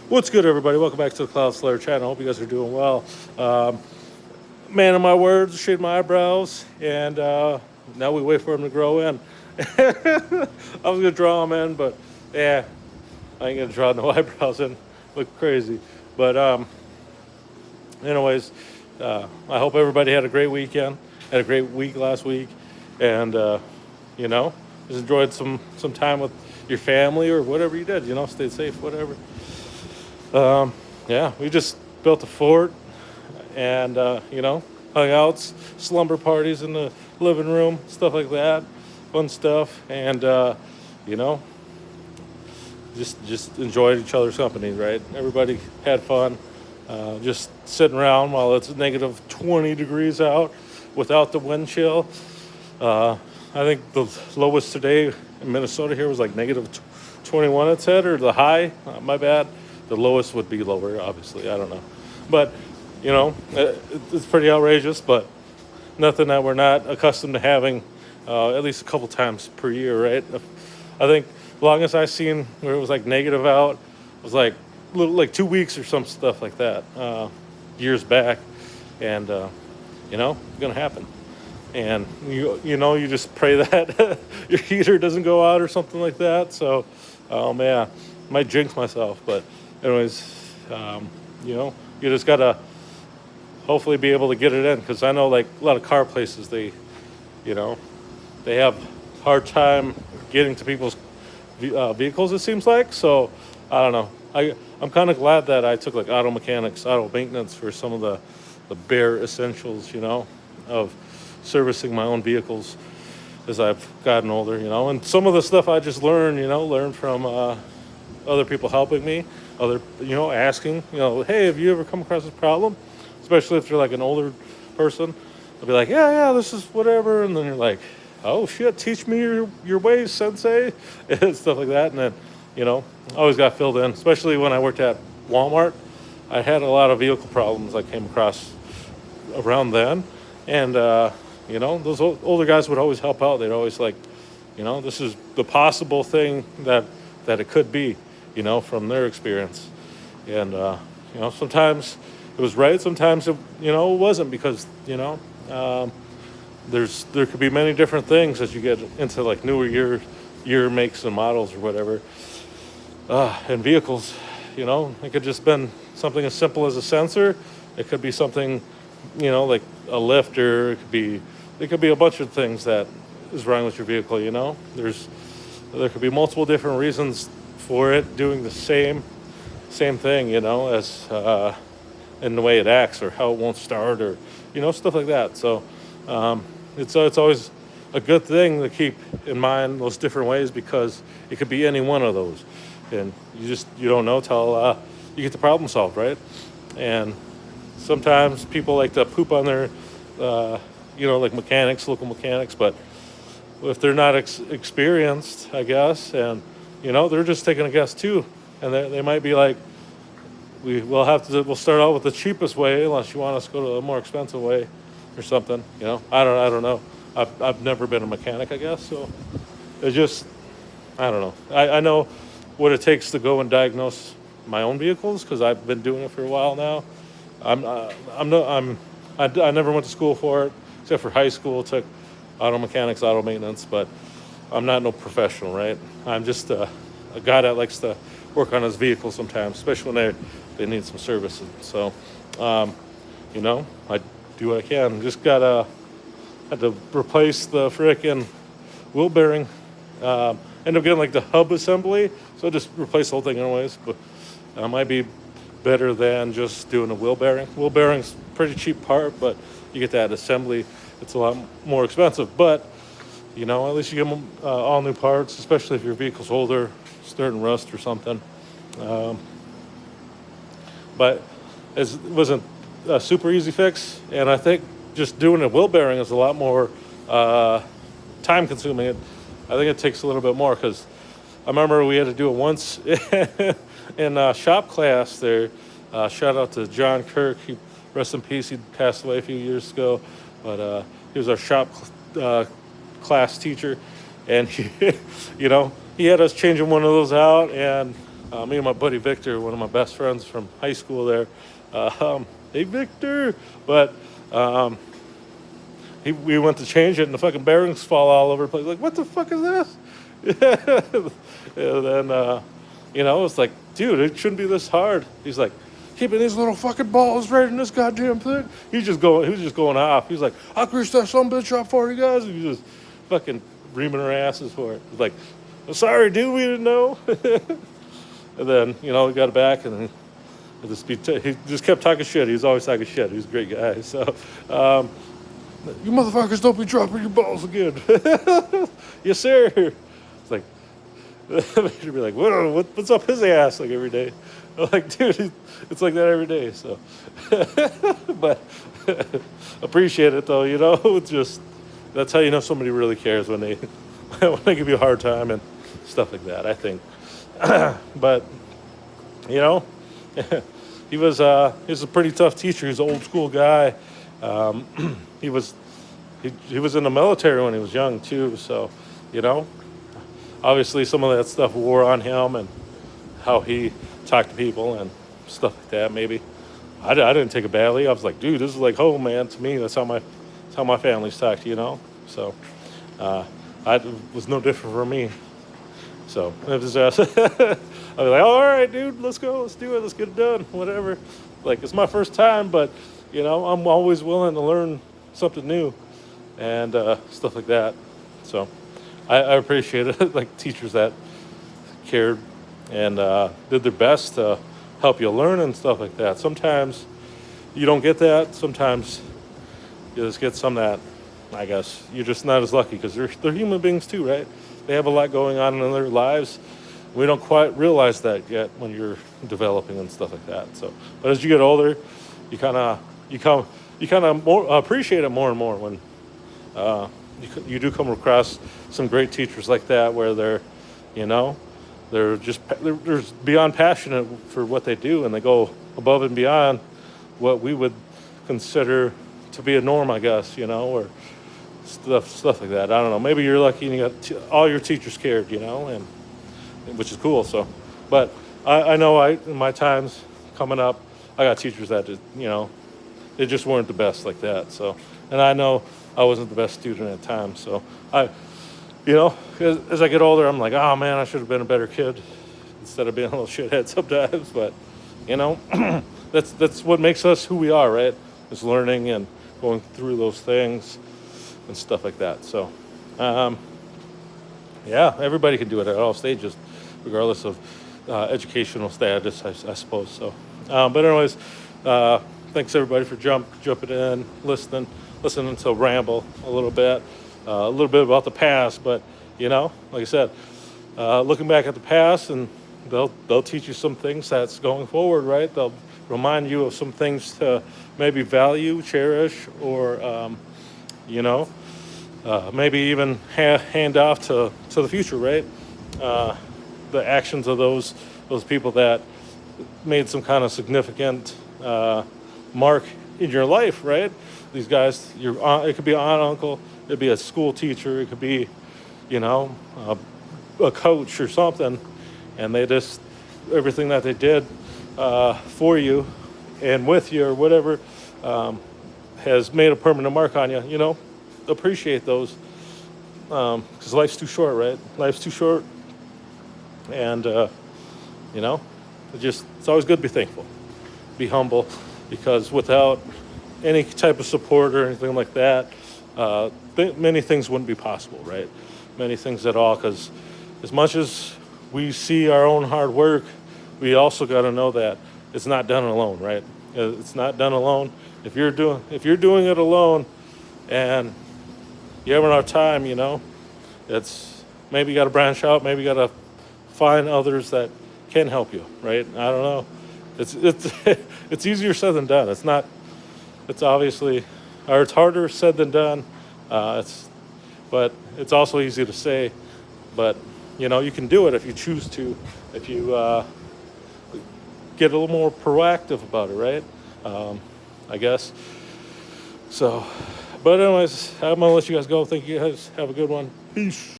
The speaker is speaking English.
What's good, everybody? Welcome back to the Cloud Slayer channel. Hope you guys are doing well. Um, Man of my words, shade my eyebrows, and now we wait for them to grow in. I was gonna draw them in, but yeah, I ain't gonna draw no eyebrows in. Look crazy. But anyways, I hope everybody had a great weekend, had a great week last week, and you know, just enjoyed some time with your family or whatever you did. Stayed safe, whatever. Yeah, we just built a fort and hung out, slumber parties in the living room, stuff like that, fun stuff, and you know, just enjoyed each other's company. Right, everybody had fun, just sitting around while it's negative 20 degrees out, without the wind chill. I think the lowest today in Minnesota here was like negative 21. It said, or the high. My bad. The lowest would be lower, obviously. I don't know, but it's pretty outrageous. But nothing that we're not accustomed to having, at least a couple times per year, right? I think the longest I seen where it was like negative out was like like 2 weeks or some stuff like that, years back, and it's gonna happen. And you just pray that your heater doesn't go out or something like that. So, man, might jinx myself, but anyways, you just gotta hopefully be able to get it in, because I know like a lot of car places, you know they have hard time getting to people's vehicles, it seems like. So I don't know. I'm kind of glad that I took like auto mechanics, auto maintenance for some of the bare essentials, of servicing my own vehicles as I've gotten older, and some of the stuff I just learned from other people helping me, other, asking, hey, have you ever come across this problem? Especially if you're like an older person, they'll be like, yeah, this is whatever, and then you're like, oh shit, teach me your ways, sensei, and stuff like that. And then, I always got filled in, especially when I worked at Walmart. I had a lot of vehicle problems I came across around then, and those older guys would always help out. They'd always like, this is the possible thing that it could be, from their experience. And sometimes it was right, sometimes it wasn't, because there could be many different things as you get into like newer year makes and models or whatever, and vehicles. It could just been something as simple as a sensor. It could be something, like a lifter. It could be a bunch of things that is wrong with your vehicle. There could be multiple different reasons for it doing the same thing, as in the way it acts, or how it won't start, or stuff like that. So it's always a good thing to keep in mind those different ways, because it could be any one of those, and you don't know till you get the problem solved, right? And sometimes people like to poop on their like mechanics, local mechanics, but if they're not experienced, I guess, and they're just taking a guess too, and they might be like, we'll start out with the cheapest way unless you want us to go to a more expensive way or something. I don't know. I've never been a mechanic, I guess, so it's just, I don't know. I know what it takes to go and diagnose my own vehicles, because I've been doing it for a while now. I never went to school for it, except for high school. Took auto mechanics, auto maintenance, but I'm not no professional, right? I'm just a guy that likes to work on his vehicle sometimes, especially when they need some servicing. So, I do what I can. Just had to replace the frickin' wheel bearing. End up getting like the hub assembly, so just replace the whole thing anyways. But might be better than just doing a wheel bearing. Wheel bearing's a pretty cheap part, but you get that assembly, it's a lot more expensive. But at least you get them all new parts, especially if your vehicle's older, starting rust or something. But it wasn't a super easy fix, and I think just doing a wheel bearing is a lot more time consuming. I think it takes a little bit more, because I remember we had to do it once in shop class there. Shout out to John Kirk. Rest in peace. He passed away a few years ago, but he was our shop class teacher, and he, he had us changing one of those out, and Me and my buddy Victor, one of my best friends from high school there. Hey, Victor. But we went to change it, and the fucking bearings fall all over the place. Like, what the fuck is this? And then, it's like, dude, it shouldn't be this hard. He's like, keeping these little fucking balls right in this goddamn thing. He was just going off. He's like, I'll grease that bitch up for you guys. And he's just fucking reaming our asses for it. He's like, I'm sorry, dude, we didn't know. And then, we got it back, and he just kept talking shit. He was always talking shit. He was a great guy. So, you motherfuckers don't be dropping your balls again. Yes, sir. It's like, he'd be like, what's up his ass, like, every day? I'm like, dude, it's like that every day. So, but appreciate it though. It's just, that's how you know somebody really cares, when they when they give you a hard time and stuff like that, I think. But he was a pretty tough teacher. He's an old school guy. He was in the military when he was young too. So, obviously some of that stuff wore on him, and how he talked to people and stuff like that. Maybe I didn't take it badly. I was like, dude, this is like home, man. To me, that's how my family's talked. So I was no different from me. So it was I'd be like, all right, dude, let's go, let's do it, let's get it done, whatever. Like, it's my first time, but I'm always willing to learn something new and stuff like that. So I appreciate it. Like, teachers that cared and did their best to help you learn and stuff like that. Sometimes you don't get that. Sometimes you just get some that, I guess, you're just not as lucky, because they're human beings too, right? They have a lot going on in their lives. We don't quite realize that yet when you're developing and stuff like that. So, but as you get older, you kind of more appreciate it more and more when you do come across some great teachers like that, where they're beyond passionate for what they do, and they go above and beyond what we would consider to be a norm, I guess, or stuff like that. I don't know. Maybe you're lucky and you got all your teachers cared, and which is cool. So, but I know in my times coming up, I got teachers that they just weren't the best like that. So, and I know I wasn't the best student at times. So as I get older, I'm like, oh man, I should have been a better kid instead of being a little shithead sometimes. But that's what makes us who we are, right? Is learning and going through those things and stuff like that. So, everybody can do it at all stages, regardless of educational status, I suppose. So, but anyways, thanks everybody for jumping in, listening to Ramble a little bit about the past. But like I said, looking back at the past, and they'll teach you some things that's going forward, right? They'll remind you of some things to maybe value, cherish, or maybe even hand off to the future, right? The actions of those people that made some kind of significant mark in your life, right? These guys, it could be an aunt, uncle, it could be a school teacher, it could be, a coach or something, and they just, everything that they did for you and with you or whatever has made a permanent mark on you. Appreciate those, because life's too short, right? Life's too short, and it's always good to be thankful, be humble, because without any type of support or anything like that, many things wouldn't be possible, right? Many things at all, because as much as we see our own hard work, we also got to know that it's not done alone, right? It's not done alone. If you're doing it alone, and you have enough time, it's maybe you got to branch out, maybe you got to find others that can help you, right? I don't know. It's easier said than done. It's obviously, or it's harder said than done. But it's also easy to say. But you can do it if you choose to. If you get a little more proactive about it, right? I guess. So, but anyways, I'm gonna let you guys go. Thank you guys. Have a good one. Peace.